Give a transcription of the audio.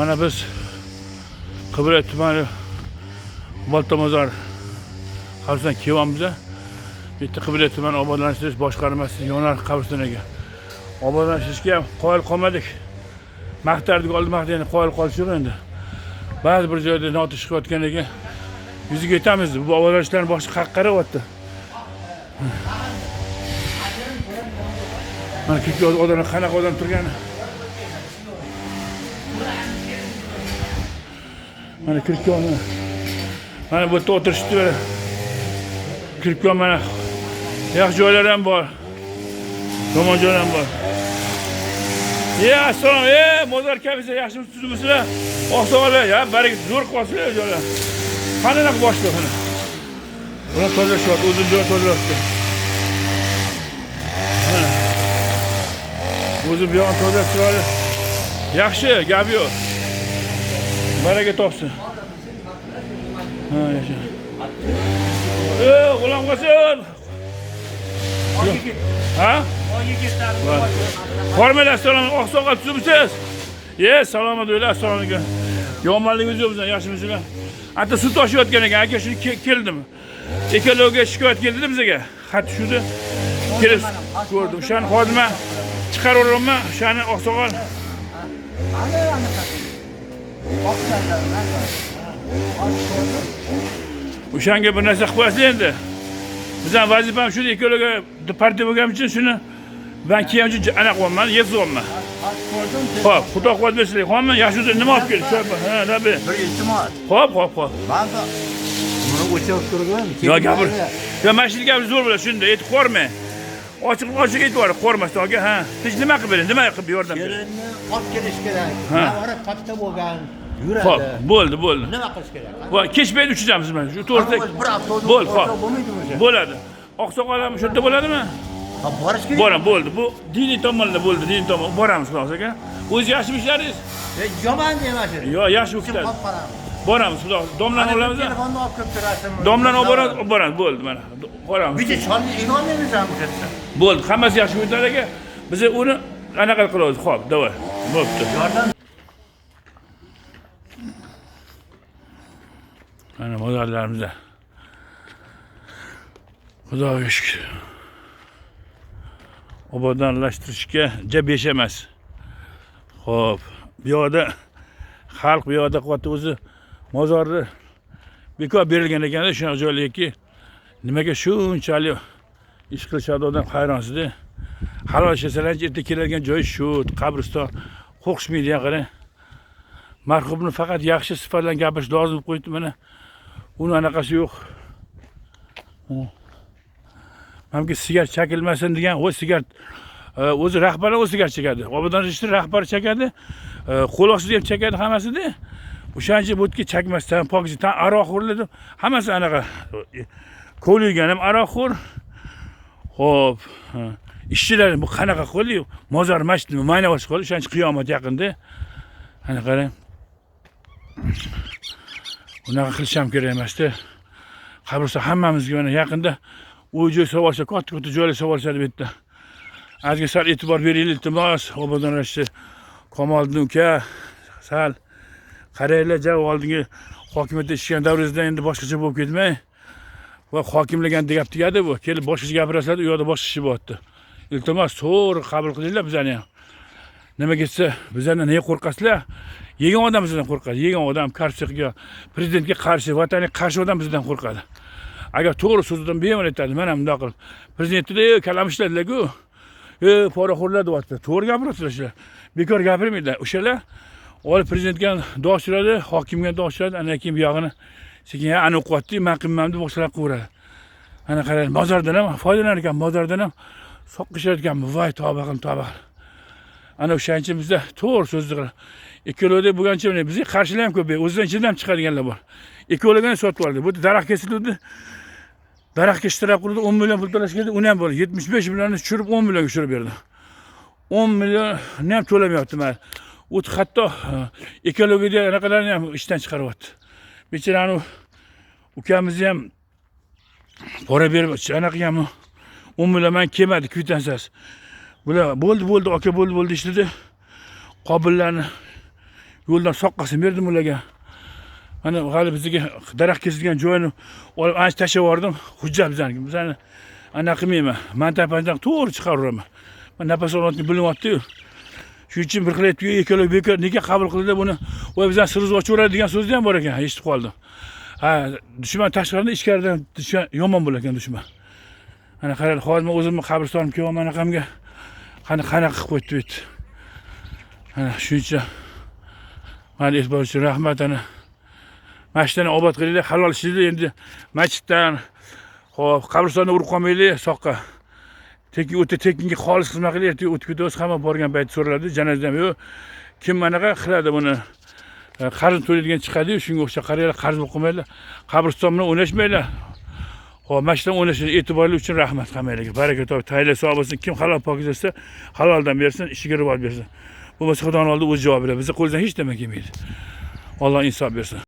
Mana biz Qibray tumani Boltamozor qabristoniga kelyapmiz. Bitta Qibray tumani obodlashtirish boshqarmasi yonar qabristoniga. Obodlashtirishga qoyil qolmadik. Maqtardik, oldi maqtayni qoyil qolish yo'q endi. Ba'zi bir joyda notish chiqayotgan ekan. Yuziga yetamiz. Bu obodlashlarning boshqa haq qarayapti. Mana ikki odam qanaqa odam turgani. Mana kirkon. Mana bu yerda o'tirishdi. Kirkon mana yaxshi joylar ham bor. Yomon joylar ham bor. Assalom, mozor kabisa yaxshimisiz, tuzimsizlar? Oqsoqlar, baraka zo'r qolsizlar joylar. Qanaqa boshliq mana. Buni tozalashyapti, o'zini joy tozalayapti. O'zi bu yoqni tozalashtiradi. Yaxshi, gap yo'q. Baraka topsin. Yaşa. Ulan qolsin. Ha? Hormel assalom, oqsoqol tuzimsiz? Salomat bo'ling, assalomu alaykum. Yomonligingiz yo'q bizdan, yaxshimisizlar? Ata suv toshayotgan ekan, aka shuni keldimi? Ekologiya shikoyat keldi bizga. Xat tushdi. Kelib ko'rdim. O'shani xodima chiqaraverman, o'shani oqsoqol. O'shanga bir narsa qilib qo'yasiz endi. Bizning vazifamiz shu, ekologiya partiya bo'lganim uchun shuni ben kiyam uchun ana qo'yman, yezyapman. Xo'p, xudo quvvat bersin. Xonman, yaxshi nima olib keldi? Ha, Rabbi. Bir iltimos. Xo'p. Ben de bunu o'chirib turgan. Yo, gapir. Yo, mashinaga zo'r bo'ladi, shunda aytib qo'rma. Ochiq aytib bor, qo'rmasdan aka, ha. Siz nima qilib bering? Nima qilib yordam bering? Kelinni olib kelish kerak. Navara katta bo'lgan. Yuradi. Xo'p, bo'ldi. Nima qilish kerak? Va kechpayt uchamiz biz. Shu to'g'risida. Bo'ldi, xo'p. Bo'ladi. Oqsoqol ham shunda bo'ladimi? Ha, borish kerak. Boram, bo'ldi. Bu diniy tomonda bo'ldi, diniy tomon. Boramiz, xudo aka. O'zi yaxshimi ishlaringiz? Yomon emas. Yo, yaxshi o'qitadi. Boramiz, xudo. Domlani olamiz. Telefonni olib kelib turasizmi? Domlani olib boramiz, bo'ldi mana. Boramiz. Bitta cholni imonlaymiz ham bu yerda. Bo'ldi, hammasi yaxshi o'tadi aka. Biz uni anaqa qilamiz. Xo'p, davay. Bo'pti. Yordam. Mana mozorlarimizda. Xudoga shukr. Obodonlashtirishga besh emas. Xo'p, bu yoqda xalq bu yoqda qilyapti, o'zi mozorni bekor berilgan ekan-da shunaqa joylarga, nimaga shunchalik ish qilishadi odam hayronsiz-da. Halol yashasalarchi erta keladigan joyi shu, qabriston qo'rqishmaydi qarang. Marhumni faqat yaxshi sifatlar gapirish lozim deb qo'ydi mana. Uni anaqasi yo'q. Mamki sigaret chekilmasin degan, o sigaret o'zi rahbarlar o'zi sigaret chekadi. Obodonlashtirish rahbari chekadi, qo'l ostida ham chekadi hammasida. O'shancha bo'tga chekmasdan pokizdan aroqxo'rlar hammasi anaqa. Ko'lilgan ham aroqxo'r. Xo'p, ishchilar bu qanaqa qildi? Mozor masjidni mayna bosib qoldi, o'shancha qiyomat yaqinda. Ana qarang. Bunaqa qilish ham kerak emas-da. Qabriston hammamizga mana yaqinda uy-joy savolsa, katta joylar savolsadi bu yerda. Azga sal e'tibor beringlar, iltimos. Obodonlashtirish Kamoliddin uka, sal qaranglar, javob oldingi hokimiyatda ishlagan davringizda endi boshqacha bo'lib ketmay. Va hokimlagan gap tegadi bu. Kelib boshqacha gapirasizlar, u yoqda boshqa ish bo'lyapti. Iltimos, to'g'ri qabul qilinglar bizani ham. Nima ketsa, bizdan nega qo'rqasizlar? Yegan odam bizdan qo'rqadi. Yegan odam korrupsiyaga, prezidentga qarshi, vatanga qarshi odam bizdan qo'rqadi. Agar to'g'ri so'zdan bemalol aytadi, men ham bunday qilib. Prezidentni kalamushladilar-ku. Poraxo'rlar deyapti. To'g'ri gapirasizlar shular. Bekor gapirmaydilar. O'shalar olib prezidentga dosh uradi, hokimga dosh uradi, ana keyin bu yog'ini sekin ana o'qiyapti, men qilmam deb boshqalar qilaveradi. Ana qarang, mozordan ham foydalanar ekan, mozordan ham soqqishayotgan, voy tavba qilib tavba. Ana o'shancha bizda to'g'ri so'zlar. Ekologiya bo'lgancha bizga qarshilar ham ko'p, o'zidan ichidan chiqadiganlar bor. Ekologiyani sotib oldi. Bu daraxt kesildi. Daraxt keshtirib qurdi, 10 million pul to'lash kerak, uni ham bo'ldi. 75 millionni tushirib 10 millionga tushirib berdi. 10 millionni ham to'lamayapti mana. U hatto ekologiya anaqalarni ham ishdan chiqaryapti. Bechorani ukamizni ham pora berib, anaqa ham 10 million men kelmadi kvitantsiyasi. Bular bo'ldi aka bo'ldi ishladi. Qobillarni yo'ldan soqqasini berdim ularga. Mana hali bizga daraxt kesilgan joyini olib ancha tashlab yubordim. Hujjat bizaniki. Bizani anaqa qilmayman. Mantapadan to'g'ri chiqaraveraman. Men nafas olishni bilinyapti-yu. Shuning uchun bir qilyapti, ikkalovi bekor nega qabul qildi buni? Voy bizdan sirni ochaveradi degan so'z ham bor ekan, eshitib qoldim. Ha, dushman tashqaridan ichkaridan yomon bo'lar ekan dushman. Ana qarang, hozir men o'zimni qabristonimga kelyapman anaqamga. Qanaqa qilib qo'ydi deb. Ana shuncha. Mana e'tibor uchun rahmat ana. Mashinani obod qilinglar, halol ishinglar endi masjiddan, xo'p, qabristonni urib qolmaylik, soqqa. Tekinga xolis xizmat qilyapti, o'tib ketamiz, hamma borgan payt so'raladi, janozam yo'q. Kim manaqa qiladi buni? Qarz to'laydigan chiqadi-yu, shunga o'xshab qaranglar, qarz bo'lib qolmaylar. Qabriston bilan o'ynashmaylar. Xo'p, masjiddan o'ynashni e'tiborli uchun rahmat hammanglarga. Baraka top, tayinli sog' bo'lsin. Kim halol pokiz etsa, haloldan bersin, ishiga rivoj bersin. Bo'lmasa Xudoning oldida o'z javob beradi. Bizning qo'limizdan hech nima kelmaydi. Alloh insof bersin.